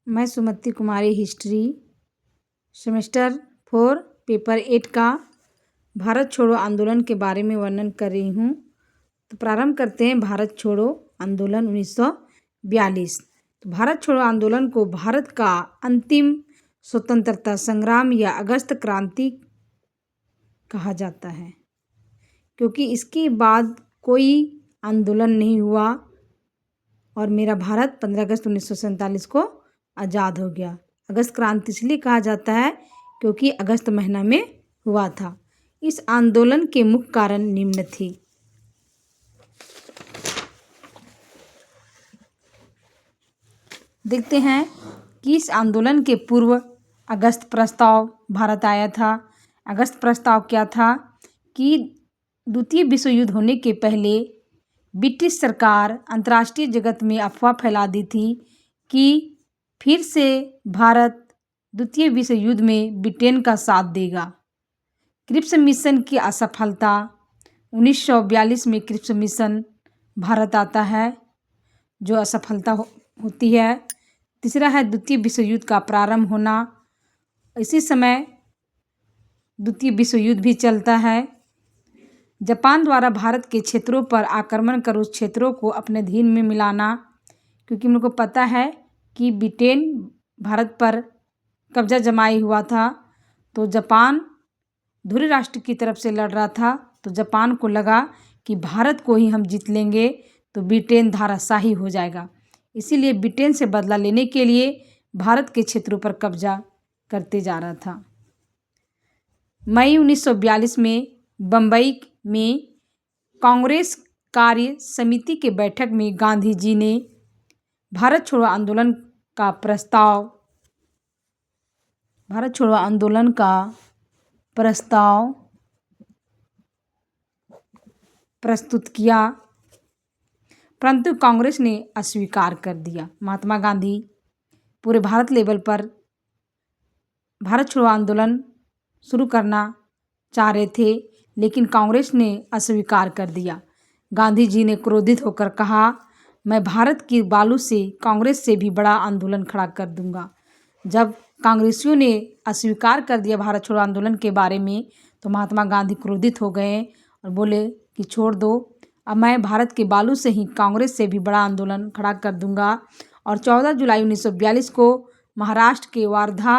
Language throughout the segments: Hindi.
मैं सुमति कुमारी हिस्ट्री सेमेस्टर 4 पेपर 8 का भारत छोड़ो आंदोलन के बारे में वर्णन कर रही हूँ। तो प्रारंभ करते हैं। भारत छोड़ो आंदोलन 1942। तो भारत छोड़ो आंदोलन को भारत का अंतिम स्वतंत्रता संग्राम या अगस्त क्रांति कहा जाता है, क्योंकि इसके बाद कोई आंदोलन नहीं हुआ और मेरा भारत 15 अगस्त 1947 को आज़ाद हो गया। अगस्त क्रांति इसलिए कहा जाता है क्योंकि अगस्त महीना में हुआ था। इस आंदोलन के मुख्य कारण निम्न थे। देखते हैं कि इस आंदोलन के पूर्व अगस्त प्रस्ताव भारत आया था। अगस्त प्रस्ताव क्या था कि द्वितीय विश्व युद्ध होने के पहले ब्रिटिश सरकार अंतर्राष्ट्रीय जगत में अफवाह फैला दी थी कि फिर से भारत द्वितीय विश्व युद्ध में ब्रिटेन का साथ देगा। क्रिप्स मिशन की असफलता 1942 में क्रिप्स मिशन भारत आता है, जो असफलता होती है। तीसरा है द्वितीय विश्व युद्ध का प्रारंभ होना। इसी समय द्वितीय विश्व युद्ध भी चलता है। जापान द्वारा भारत के क्षेत्रों पर आक्रमण कर उस क्षेत्रों को अपने अधीन में मिलाना, क्योंकि हम लोग को पता है कि ब्रिटेन भारत पर कब्जा जमाए हुआ था। तो जापान ध्रुव राष्ट्र की तरफ से लड़ रहा था, तो जापान को लगा कि भारत को ही हम जीत लेंगे तो ब्रिटेन धराशायी हो जाएगा। इसीलिए ब्रिटेन से बदला लेने के लिए भारत के क्षेत्रों पर कब्जा करते जा रहा था। मई 1942 में बम्बई में कांग्रेस कार्य समिति के बैठक में गांधी जी ने भारत छोड़ो आंदोलन का प्रस्ताव प्रस्तुत किया, परंतु कांग्रेस ने अस्वीकार कर दिया। महात्मा गांधी पूरे भारत लेवल पर भारत छोड़ो आंदोलन शुरू करना चाह रहे थे, लेकिन कांग्रेस ने अस्वीकार कर दिया। गांधी जी ने क्रोधित होकर कहा, मैं भारत की बालू से कांग्रेस से भी बड़ा आंदोलन खड़ा कर दूंगा। जब कांग्रेसियों ने अस्वीकार कर दिया भारत छोड़ो आंदोलन के बारे में, तो महात्मा गांधी क्रोधित हो गए और बोले कि छोड़ दो, अब मैं भारत के बालू से ही कांग्रेस से भी बड़ा आंदोलन खड़ा कर दूंगा। और 14 जुलाई 1942 को महाराष्ट्र के वार्धा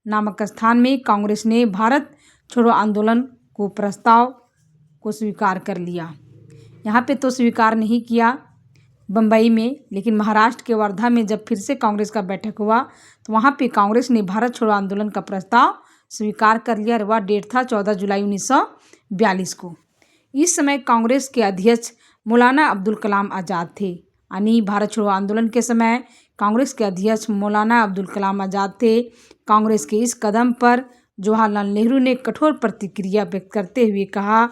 नामक स्थान में कांग्रेस ने भारत छोड़ो आंदोलन को प्रस्ताव को स्वीकार कर लिया। यहाँ पे तो स्वीकार नहीं किया बम्बई में, लेकिन महाराष्ट्र के वर्धा में जब फिर से कांग्रेस का बैठक हुआ तो वहाँ पे कांग्रेस ने भारत छोड़ो आंदोलन का प्रस्ताव स्वीकार कर लिया। और वह डेट था 14 जुलाई 1942 को। इस समय कांग्रेस के अध्यक्ष मौलाना अब्दुल कलाम आज़ाद थे। यानी भारत छोड़ो आंदोलन के समय कांग्रेस के अध्यक्ष मौलाना अब्दुल कलाम आज़ाद थे। कांग्रेस के इस कदम पर जवाहरलाल नेहरू ने कठोर प्रतिक्रिया व्यक्त करते हुए कहा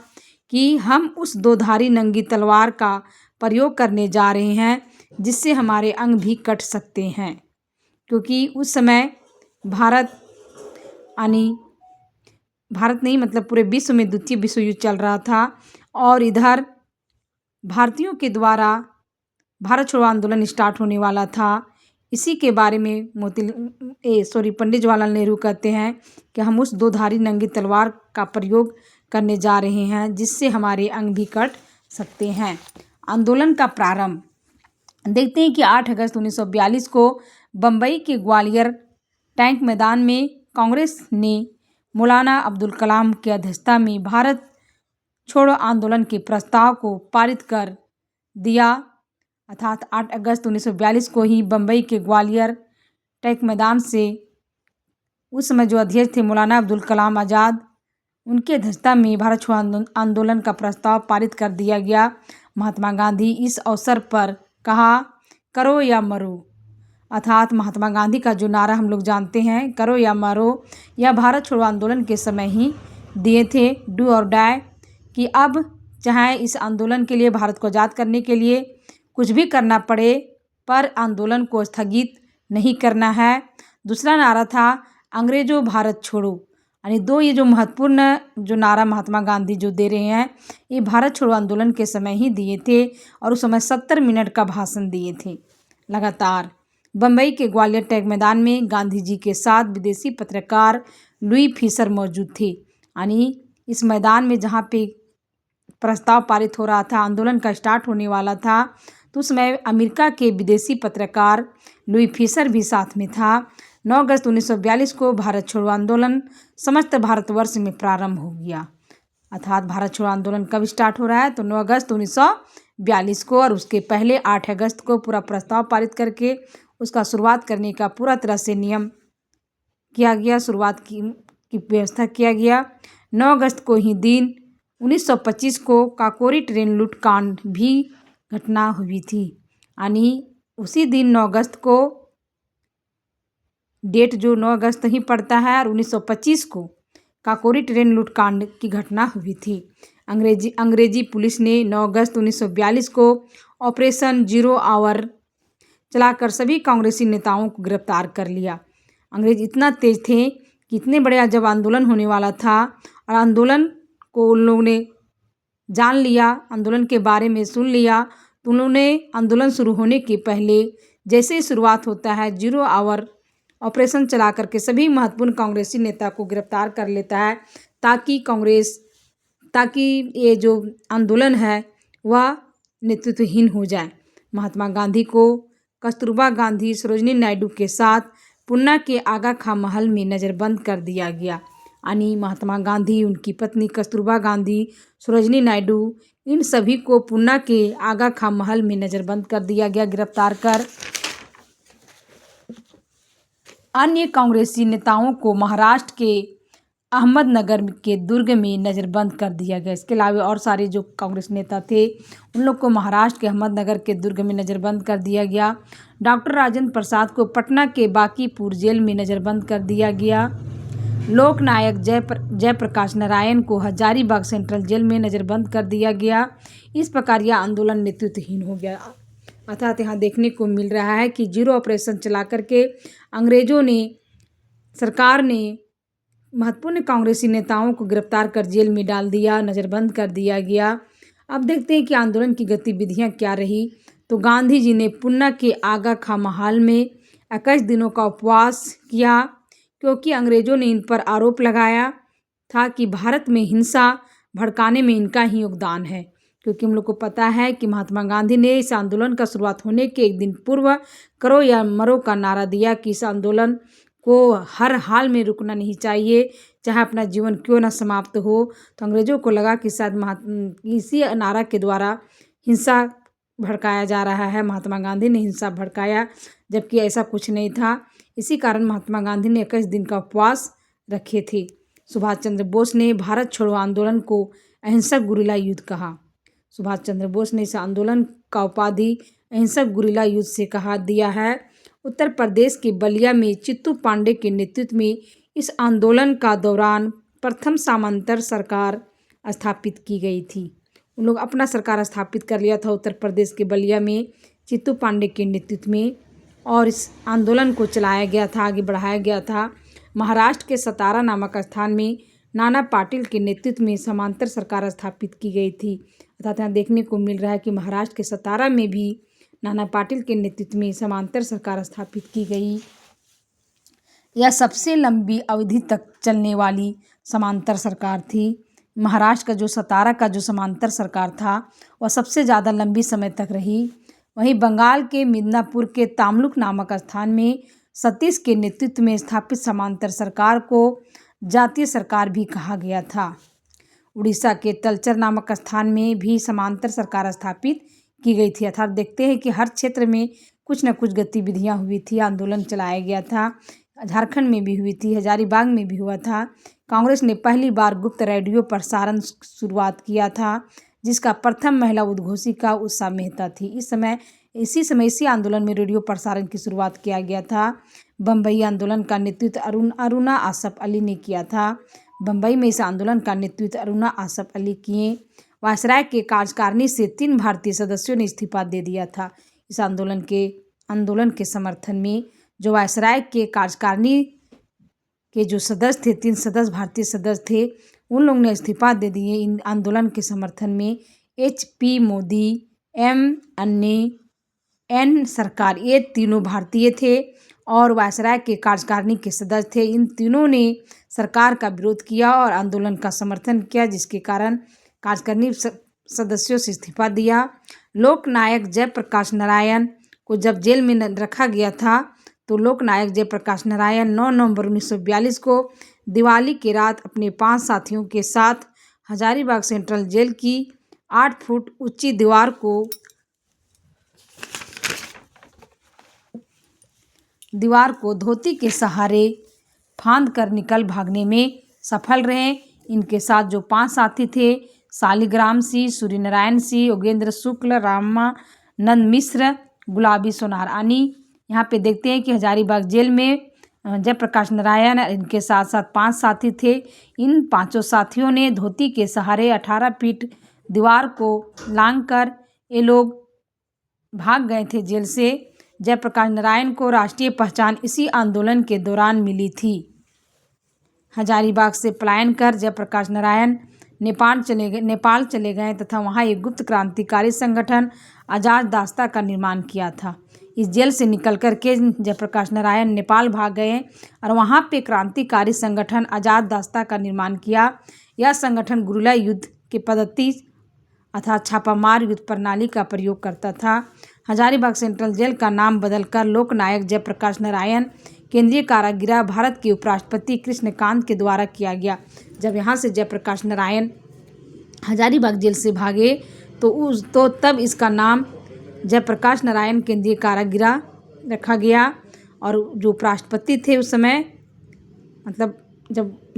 कि हम उस दोधारी नंगी तलवार का प्रयोग करने जा रहे हैं जिससे हमारे अंग भी कट सकते हैं, क्योंकि उस समय भारत नहीं मतलब पूरे विश्व में द्वितीय विश्व युद्ध चल रहा था। और इधर भारतीयों के द्वारा भारत छोड़ो आंदोलन स्टार्ट होने वाला था। इसी के बारे में पंडित जवाहरलाल नेहरू कहते हैं कि हम उस दोधारी नंगी तलवार का प्रयोग करने जा रहे हैं जिससे हमारे अंग भी कट सकते हैं। आंदोलन का प्रारंभ देखते हैं कि 8 अगस्त 1942 को बम्बई के ग्वालियर टैंक मैदान में कांग्रेस ने मौलाना अब्दुल कलाम की अध्यक्षता में भारत छोड़ो आंदोलन के प्रस्ताव को पारित कर दिया। अर्थात 8 अगस्त 1942 को ही बम्बई के ग्वालियर टैंक मैदान से उस समय जो अध्यक्ष थे मौलाना अब्दुल कलाम आज़ाद, उनकी अध्यक्षता में भारत छोड़ो आंदोलन का प्रस्ताव पारित कर दिया गया। महात्मा गांधी इस अवसर पर कहा, करो या मरो। अर्थात महात्मा गांधी का जो नारा हम लोग जानते हैं, करो या मरो, यह भारत छोड़ो आंदोलन के समय ही दिए थे, डू और डाई, कि अब चाहे इस आंदोलन के लिए, भारत को आज़ाद करने के लिए कुछ भी करना पड़े, पर आंदोलन को स्थगित नहीं करना है। दूसरा नारा था अंग्रेजों भारत छोड़ो। यानी ये जो महत्वपूर्ण जो नारा महात्मा गांधी जो दे रहे हैं, ये भारत छोड़ो आंदोलन के समय ही दिए थे और उस समय 70 मिनट का भाषण दिए थे लगातार। बम्बई के ग्वालियर टैग मैदान में गांधी जी के साथ विदेशी पत्रकार लुई फिशर मौजूद थे। यानी इस मैदान में जहाँ पे प्रस्ताव पारित हो रहा था, आंदोलन का स्टार्ट होने वाला था, तो उस समय अमेरिका के विदेशी पत्रकार लुई फिशर भी साथ में था। 9 अगस्त 1942 को भारत छोड़ो आंदोलन समस्त भारतवर्ष में प्रारंभ हो गया। अर्थात भारत छोड़ो आंदोलन कब स्टार्ट हो रहा है, तो 9 अगस्त 1942 को, और उसके पहले 8 अगस्त को पूरा प्रस्ताव पारित करके उसका शुरुआत करने का पूरा तरह से नियम किया गया, शुरुआत की व्यवस्था किया गया। 9 अगस्त को ही दिन 1925 को काकोरी ट्रेन लूट कांड भी घटना हुई थी। यानी उसी दिन 9 अगस्त को डेट जो 9 अगस्त ही पड़ता है, और 1925 को काकोरी ट्रेन लूट कांड की घटना हुई थी। अंग्रेजी पुलिस ने 9 अगस्त 1942 को ऑपरेशन जीरो आवर चलाकर सभी कांग्रेसी नेताओं को गिरफ्तार कर लिया। अंग्रेज इतना तेज थे कि इतने बड़े जब आंदोलन होने वाला था और आंदोलन को उन लोगों ने जान लिया, आंदोलन के बारे में सुन लिया, तो उन्होंने आंदोलन शुरू होने के पहले जैसे ही शुरुआत होता है जीरो आवर ऑपरेशन चला करके सभी महत्वपूर्ण कांग्रेसी नेता को गिरफ्तार कर लेता है, ताकि ये जो आंदोलन है वह नेतृत्वहीन हो जाए। महात्मा गांधी को कस्तूरबा गांधी सरोजिनी नायडू के साथ पुणे के आगा खां महल में नज़रबंद कर दिया गया। यानी महात्मा गांधी, उनकी पत्नी कस्तूरबा गांधी, सरोजिनी नायडू, इन सभी को पुणे के आगा खां महल में नज़रबंद कर दिया गया, गिरफ्तार कर। अन्य कांग्रेसी नेताओं को महाराष्ट्र के अहमदनगर के दुर्ग में नज़रबंद कर दिया गया। इसके अलावा और सारे जो कांग्रेस नेता थे उन लोग को महाराष्ट्र के अहमदनगर के दुर्ग में नज़रबंद कर दिया गया। डॉक्टर राजेंद्र प्रसाद को पटना के बांकीपुर जेल में नज़रबंद कर दिया गया। लोकनायक जयप्रकाश नारायण को हजारीबाग सेंट्रल जेल में नज़रबंद कर दिया गया। इस प्रकार यह आंदोलन नेतृत्वहीन हो गया। अर्थात यहाँ देखने को मिल रहा है कि जीरो ऑपरेशन चला करके अंग्रेजों ने, सरकार ने महत्वपूर्ण कांग्रेसी नेताओं को गिरफ्तार कर जेल में डाल दिया, नज़रबंद कर दिया गया। अब देखते हैं कि आंदोलन की गतिविधियां क्या रही। तो गांधी जी ने पुणे के आगा खां महल में 21 दिनों का उपवास किया, क्योंकि अंग्रेजों ने इन पर आरोप लगाया था कि भारत में हिंसा भड़काने में इनका ही योगदान है। क्योंकि हम लोग को पता है कि महात्मा गांधी ने इस आंदोलन का शुरुआत होने के एक दिन पूर्व करो या मरो का नारा दिया कि इस आंदोलन को हर हाल में रुकना नहीं चाहिए, चाहे अपना जीवन क्यों ना समाप्त हो। तो अंग्रेजों को लगा कि शायद इसी नारा के द्वारा हिंसा भड़काया जा रहा है, महात्मा गांधी ने हिंसा भड़काया, जबकि ऐसा कुछ नहीं था। इसी कारण महात्मा गांधी ने 21 दिन का उपवास रखे थे। सुभाष चंद्र बोस ने भारत छोड़ो आंदोलन को अहिंसक गुरिल्ला युद्ध कहा। सुभाष चंद्र बोस ने इस आंदोलन का उपाधि अहिंसक गुरिल्ला युद्ध से कहा दिया है। उत्तर प्रदेश के बलिया में चित्तू पांडे के नेतृत्व में इस आंदोलन का दौरान प्रथम सामंतर सरकार स्थापित की गई थी। उन लोग अपना सरकार स्थापित कर लिया था उत्तर प्रदेश के बलिया में चित्तू पांडे के नेतृत्व में, और इस आंदोलन को चलाया गया था, आगे बढ़ाया गया था। महाराष्ट्र के सतारा नामक स्थान में नाना पाटिल के नेतृत्व में समांतर सरकार स्थापित की गई थी। अर्थात यहाँ देखने को मिल रहा है कि महाराष्ट्र के सतारा में भी नाना पाटिल के नेतृत्व में समांतर सरकार स्थापित की गई। यह सबसे लंबी अवधि तक चलने वाली समांतर सरकार थी। महाराष्ट्र का जो सतारा का जो समांतर सरकार था वह सबसे ज़्यादा लंबी समय तक रही। वहीं बंगाल के मिदनापुर के तामलुक नामक स्थान में सतीश के नेतृत्व में स्थापित समांतर सरकार को जातीय सरकार भी कहा गया था। उड़ीसा के तलचर नामक स्थान में भी समांतर सरकार स्थापित की गई थी। अर्थात देखते हैं कि हर क्षेत्र में कुछ न कुछ गतिविधियां हुई थी, आंदोलन चलाया गया था। झारखंड में भी हुई थी, हजारीबाग में भी हुआ था। कांग्रेस ने पहली बार गुप्त रेडियो प्रसारण शुरुआत किया था, जिसका प्रथम महिला उद्घोषिका उषा मेहता थी। इसी आंदोलन में रेडियो प्रसारण की शुरुआत किया गया था। बम्बई आंदोलन का नेतृत्व अरुणा आसफ अली ने किया था। बम्बई में इस आंदोलन का नेतृत्व अरुणा आसफ अली किए। वायसराय के कार्यकारिणी से 3 भारतीय सदस्यों ने इस्तीफा दे दिया था। इस आंदोलन के समर्थन में जो वायसराय के कार्यकारिणी के जो सदस्य थे, 3 सदस्य भारतीय सदस्य थे, उन लोगों ने इस्तीफा दे दिए। इन आंदोलन के समर्थन में HP मोदी, M अन्य एन सरकार, ये तीनों भारतीय थे और वायसराय के कार्यकारिणी के सदस्य थे। इन तीनों ने सरकार का विरोध किया और आंदोलन का समर्थन किया, जिसके कारण कार्यकारिणी सदस्यों से इस्तीफा दिया। लोकनायक जयप्रकाश नारायण को जब जेल में रखा गया था तो लोकनायक जयप्रकाश नारायण 9 नवंबर 1942 को दिवाली की रात अपने 5 साथियों के साथ हजारीबाग सेंट्रल जेल की 8 फुट ऊंची दीवार को धोती के सहारे फांद कर निकल भागने में सफल रहे। इनके साथ जो 5 साथी थे, शालिग्राम सिंह, सूर्यनारायण सिंह, योगेंद्र शुक्ल, रामानंद मिश्र, गुलाबी सोनार आनी। यहाँ पे देखते हैं कि हजारीबाग जेल में जयप्रकाश नारायण इनके साथ साथ 5 साथी थे। इन 5 साथियों ने धोती के सहारे 18 फीट दीवार को लांघकर ये लोग भाग गए थे जेल से। जयप्रकाश नारायण को राष्ट्रीय पहचान इसी आंदोलन के दौरान मिली थी। हजारीबाग से पलायन कर जयप्रकाश नारायण नेपाल चले गए तथा वहां एक गुप्त क्रांतिकारी संगठन आज़ाद दास्ता का निर्माण किया था। इस जेल से निकल कर के जयप्रकाश नारायण नेपाल भाग गए और वहां पे क्रांतिकारी संगठन आज़ाद दास्ता का निर्माण किया। यह संगठन गुरिल्ला युद्ध के पद्धति अर्थात छापामार युद्ध प्रणाली का प्रयोग करता था। हजारीबाग सेंट्रल जेल का नाम बदलकर लोकनायक जयप्रकाश नारायण केंद्रीय कारागृह भारत के उपराष्ट्रपति कृष्णकांत के द्वारा किया गया। जब यहाँ से जयप्रकाश नारायण हजारीबाग जेल से भागे तो तब इसका नाम जयप्रकाश नारायण केंद्रीय कारागृह रखा गया। और जो उपराष्ट्रपति थे उस समय, मतलब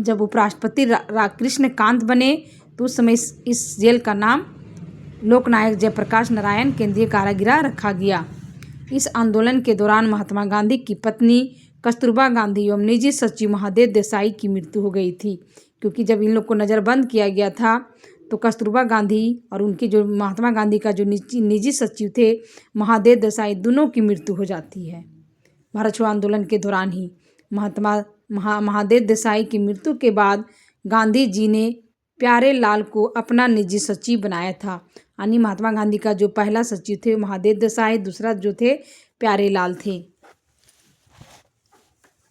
जब उपराष्ट्रपति कृष्णकांत बने तो उस समय इस जेल का नाम लोकनायक जयप्रकाश नारायण केंद्रीय कारागृह रखा गया। इस आंदोलन के दौरान महात्मा गांधी की पत्नी कस्तूरबा गांधी एवं निजी सचिव महादेव देसाई की मृत्यु हो गई थी, क्योंकि जब इन लोग को नज़रबंद किया गया था तो कस्तूरबा गांधी और उनके जो महात्मा गांधी का जो निजी सचिव थे महादेव देसाई, दोनों की मृत्यु हो जाती है भारत छोड़ो आंदोलन के दौरान ही। महादेव देसाई की मृत्यु के बाद गांधी जी ने प्यारे लाल को अपना निजी सचिव बनाया था। यानी महात्मा गांधी का जो पहला सचिव थे महादेव देसाई, दूसरा जो थे प्यारे लाल थे।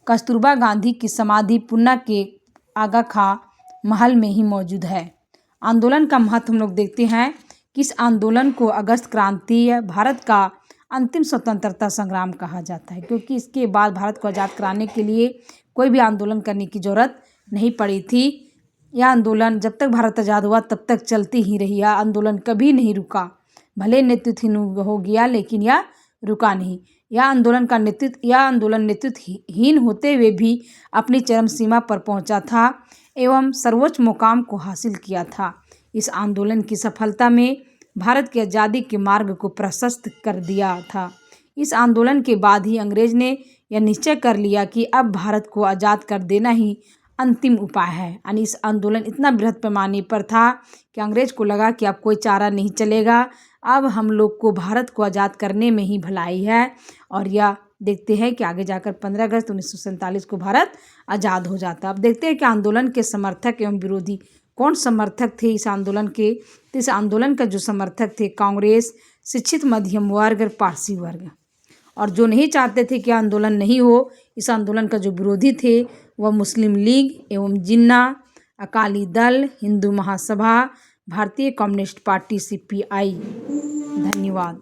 कस्तूरबा गांधी की समाधि पुणे के आगा खां महल में ही मौजूद है। आंदोलन का महत्व हम लोग देखते हैं कि इस आंदोलन को अगस्त क्रांति भारत का अंतिम स्वतंत्रता संग्राम कहा जाता है, क्योंकि इसके बाद भारत को आज़ाद कराने के लिए कोई भी आंदोलन करने की ज़रूरत नहीं पड़ी थी। यह आंदोलन जब तक भारत आज़ाद हुआ तब तक चलती ही रही। यह आंदोलन कभी नहीं रुका, भले नेतृत्वहीन हो गया लेकिन यह रुका नहीं। यह आंदोलन नेतृत्वहीन होते हुए भी अपनी चरम सीमा पर पहुंचा था एवं सर्वोच्च मुकाम को हासिल किया था। इस आंदोलन की सफलता में भारत की आज़ादी के मार्ग को प्रशस्त कर दिया था। इस आंदोलन के बाद ही अंग्रेज ने यह निश्चय कर लिया कि अब भारत को आज़ाद कर देना ही अंतिम उपाय है। यानी इस आंदोलन इतना बृहद पैमाने पर था कि अंग्रेज को लगा कि अब कोई चारा नहीं चलेगा, अब हम लोग को भारत को आज़ाद करने में ही भलाई है। और यह देखते हैं कि आगे जाकर 15 अगस्त 1947 को भारत आज़ाद हो जाता। अब देखते हैं कि आंदोलन के समर्थक एवं विरोधी कौन समर्थक थे इस आंदोलन के। तो इस आंदोलन का जो समर्थक थे कांग्रेस, शिक्षित मध्यम वर्ग और पारसी वर्ग, और जो नहीं चाहते थे कि आंदोलन नहीं हो, इस आंदोलन का जो विरोधी थे वह मुस्लिम लीग एवं जिन्ना, अकाली दल, हिंदू महासभा, भारतीय कम्युनिस्ट पार्टी CPI। धन्यवाद।